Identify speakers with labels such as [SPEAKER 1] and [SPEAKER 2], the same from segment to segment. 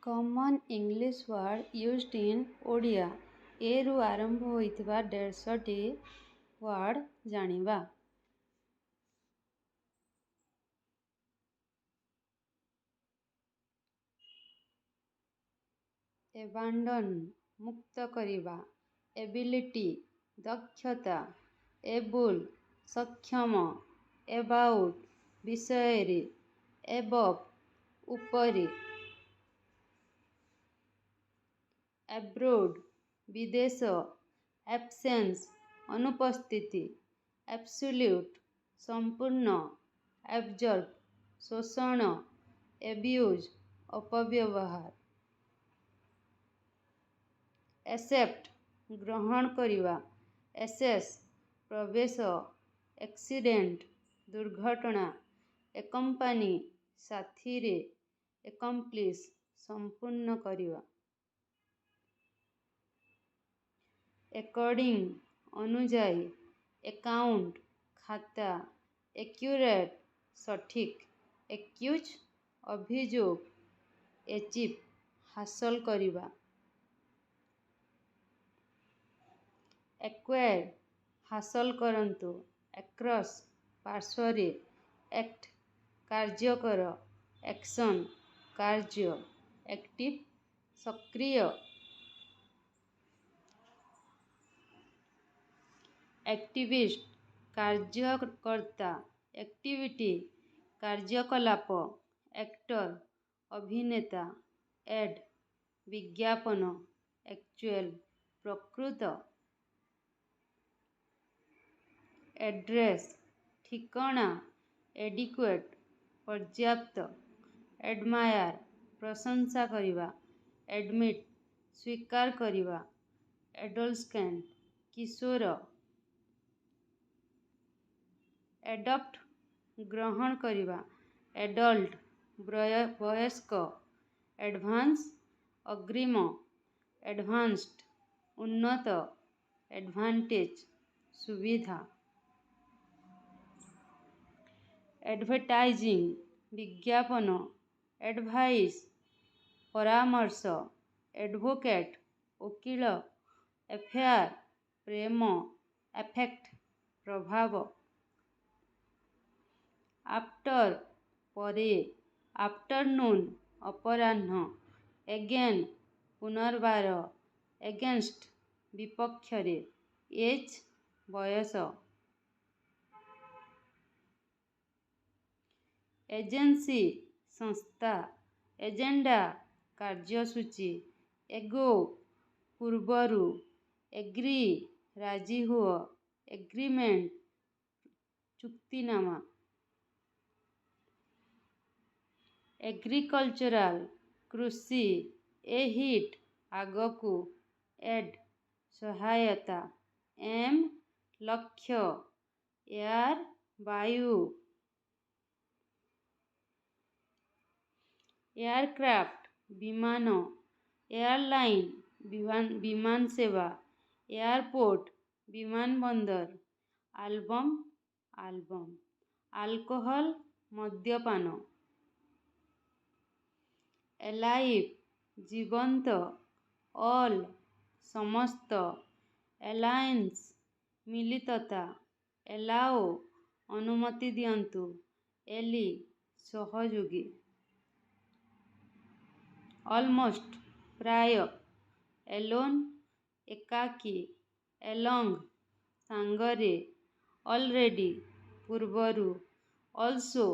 [SPEAKER 1] Common English word used in Odia A रु आरंभ होइथिबा 150 T word जानिबा। एबांडन मुक्त करिबा, एबिलिटी दक्षता, एबुल सक्षम, एबाउट विषय, एबव उपरि, एब्रोड विदेश, एब्सेंस अनुपस्थिति, एब्सोल्यूट संपूर्ण, एब्जॉर्ब शोषण, एब्यूज अपव्यवहार, एक्सेप्ट ग्रहण करिबा, एसेस प्रवेश, एक्सीडेंट दुर्घटना, एकंपानी साथी रे, एकम्प्लिश संपूर्ण करिबा, एकॉर्डिंग अनुजाई, एकाउंट खाता, एक्यूरेट सठिक, एक्यूज अभियोग, एचिव हासिल करिबा, एक्वायर हासिल करंतु, एक्रॉस पार्श्वरे, एक्ट कार्य कर, एक्शन कार्य, एक्टिव सक्रिय, एक्टिविस्ट कार्यकर्ता, एक्टिविटी कार्यकलाप, एक्टर अभिनेता, एड विज्ञापन, एक्चुअल प्रकृत, एड्रेस ठिकाना, एडिक्वेट पर्याप्त, एडमायर प्रशंसा करिबा, एडमिट स्वीकार करिबा, एडोलस्केंट किशोर, एडप्ट ग्रहण करिबा, एडल्ट वयस्क, एडवांस अग्रिम, एडवांस्ड उन्नत, एडवांटेज सुविधा, एडवर्टाइजिंग विज्ञापन, एडवाइस परामर्श, एडवोकेट वकील, एफेयर प्रेम, एफेक्ट प्रभाव, आफ्टर परे, आफ्टरनून अपराह्न, एगेन पुनर्बार, एगेंस्ट विपक्षरे, एज बयस, एजेंसी संस्था, एजेंडा कार्यसूची, एगो पूर्वरु, एग्री राजी हुआ, एग्रीमेंट चुक्तिनामा, एग्रीकल्चरल कृषि, ए हिट आगकू, एड सहायता, एम लक्ष्य, एयर वायु, एयरक्राफ्ट विमान, एयरलाइन विमान सेवा, एयरपोर्ट विमानबंदर, एल्बम एल्बम, अल्कोहल मद्यपान, एलाइव जीवंत, ऑल समस्त, एलायंस मिलितता, एलाओ अनुमति दियंतु, एली सहयोगी, ऑलमोस्ट प्राय, एलोन एकाकी, एलोंग सांगरे, ऑलरेडी पूर्वरु, ऑल्सो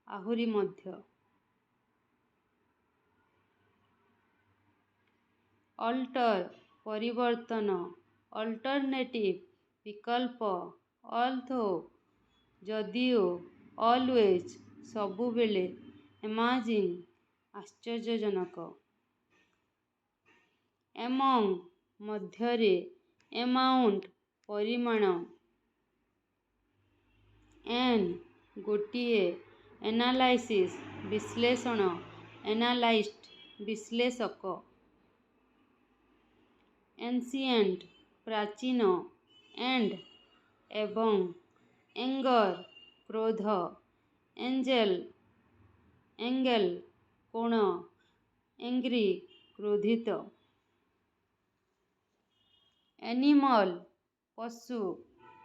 [SPEAKER 1] आहुरी मध्य, अल्टर परिवर्तन, अल्टरनेटिव विकल्प, ऑल्थो जदियो, ऑलवेज सबुबेले, इमेजिन आश्चर्यजनक, एमंग मध्यरे, एमाउंट परिमाण, एन गोटिए, एनालाइसिस विश्लेषण, एनालाइस्ट विश्लेषक, एंशिएंट प्राचीन, एंड एवं, एंगर क्रोध, एंजेल एंगेल कोण, एंग्री क्रोधित, एनिमल पशु,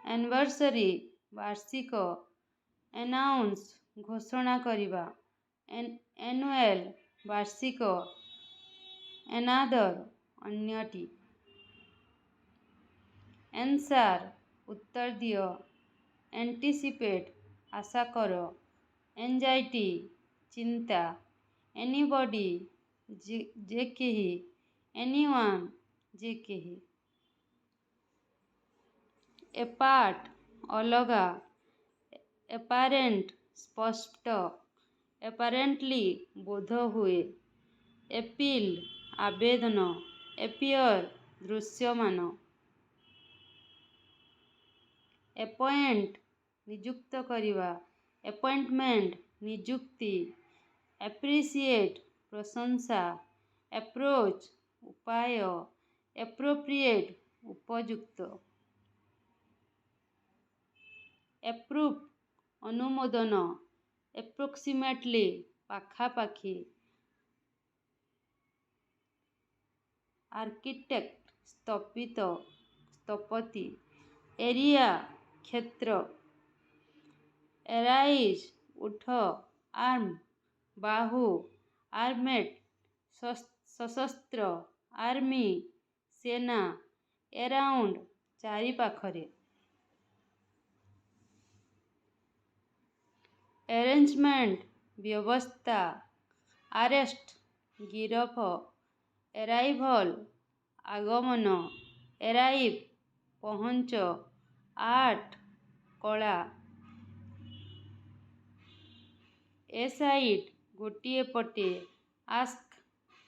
[SPEAKER 1] एनिवर्सरी वार्षिक, एनाउंस घोषणा करिबा, एनुअल वार्षिक, एनादर अन्यटी, एंसार उत्तर दियो, एंटीसिपेट आशा कर, एंजाइटी चिंता, एनीबॉडी जे केही, एनीवन जे केही, एपार्ट अलगा, एपारेंट स्पष्ट, एपारेंटली बोध हुए, एपील आवेदन, एपियर दृश्यमान, अपॉइंट नियुक्त करिबा, अपॉइंटमेंट नियुक्ति, एप्रिसिएट प्रशंसा, एप्रोच उपाय, एप्रोप्रिएट उपयुक्त, एप्रूव अनुमोदन, एप्रोक्सीमेटली पाखापाखि, आर्किटेक्ट स्थपति, एरिया क्षेत्र, एराइज उठ, आर्म बाहु, आर्मेड सशस्त्र, आर्मी सेना, एराउंड चारि पाखरे, अरेंजमेंट व्यवस्था, अरेस्ट गिरफ, एराइवल आगमन, एराइव पहुँच, आर्ट कला, एसाइड गोटिए पटे, आस्क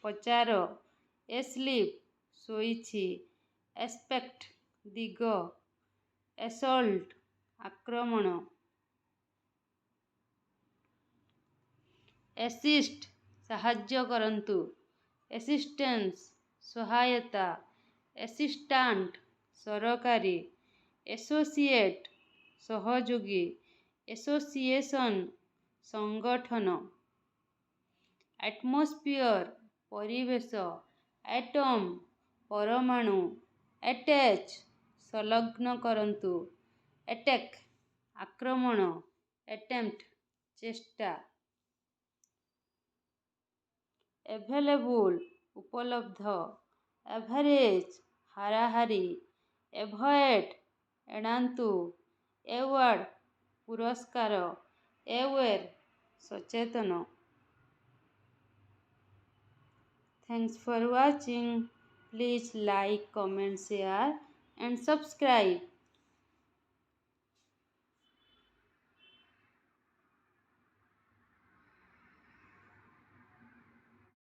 [SPEAKER 1] पचार, एस्लीप शोइछि, एस्पेक्ट दिग, एसल्ट आक्रमण, एसिस्ट साहाय्य करंतु, एसिस्टेंस सहायता, एसिस्टांट सरकारी, एसोसिएट सहयोगी, एसोसिएशन संगठन, एटमॉस्फियर परिवेश, एटम परमाणु, अटैच संलग्न करंतु, अटैक आक्रमण, अटेम्प्ट चेष्टा, एवेलेबल उपलब्ध, एवरेज हाराहारी, एवॉयड एड़ांतु, एवार्ड पुरस्कार, aware Sachetan. Thanks for watching. Please like, comment, share and subscribe.